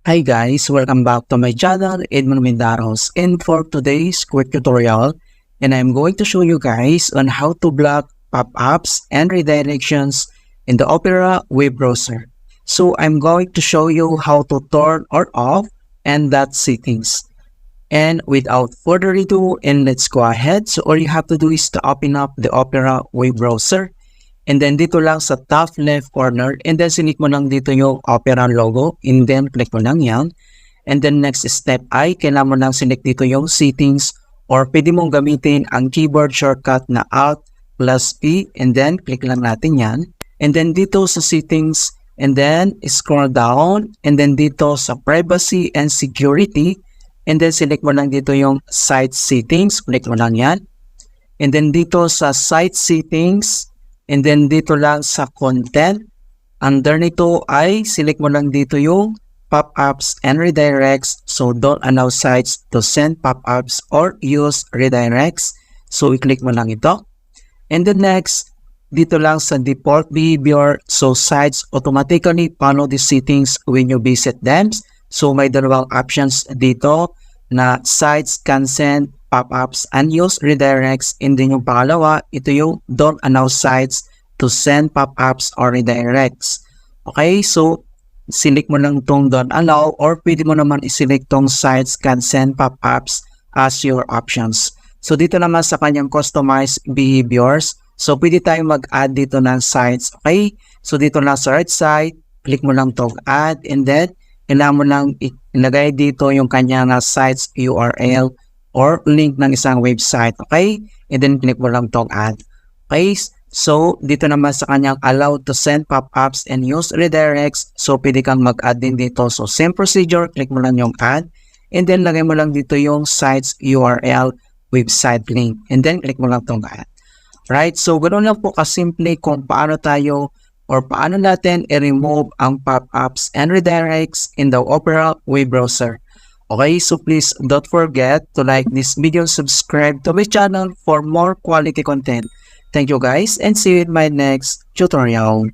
Hi guys, welcome back to my channel, Edmund Mindaros. And for today's quick tutorial, and I'm going to show you guys on how to block pop-ups and redirections in the Opera web browser. So I'm going to show you how to turn or off and that settings. And without further ado, and let's go ahead. So all you have to do is to open up the Opera web browser. And then dito lang sa top left corner, and then select mo lang dito yung Opera logo, and then click mo lang yan. And then next step ay kailangan mo lang select dito yung settings, or pwede mong gamitin ang keyboard shortcut na Alt plus P, and then click lang natin yan. And then dito sa settings, and then scroll down, and then dito sa privacy and security, and then select mo lang dito yung site settings, click mo lang yan. And then dito sa site settings, and then dito lang sa content, under nito ay select mo lang dito yung pop-ups and redirects. So don't allow sites to send pop-ups or use redirects. So i-click mo lang ito. And then next, dito lang sa default behavior. So sites automatically follow the settings when you visit them. So may dalawang options dito na sites can send pop-ups and use redirects. And then yung pangalawa, ito yung don't allow sites to send pop-ups or redirects. Okay, so select mo lang itong don't allow, or pwede mo naman i-select itong sites can send pop-ups as your options. So dito naman sa kanyang customized behaviors, so pwede tayong mag-add dito ng sites. Okay, so dito lang sa right side, click mo lang itong add, and then kailangan mo lang ilagay dito yung kanyang sites URL or link ng isang website, okay? And then click mo lang tong add. Okay? So, dito naman sa kanyang allow to send pop-ups and use redirects. So, pwede kang mag-add din dito. So, same procedure, click mo lang yung add. And then, lagay mo lang dito yung sites URL website link. And then, click mo lang tong add. Right? So, ganoon lang po kasimple kung paano tayo or paano natin i-remove ang pop-ups and redirects in the Opera web browser. Okay, so please don't forget to like this video, subscribe to my channel for more quality content. Thank you guys, and see you in my next tutorial.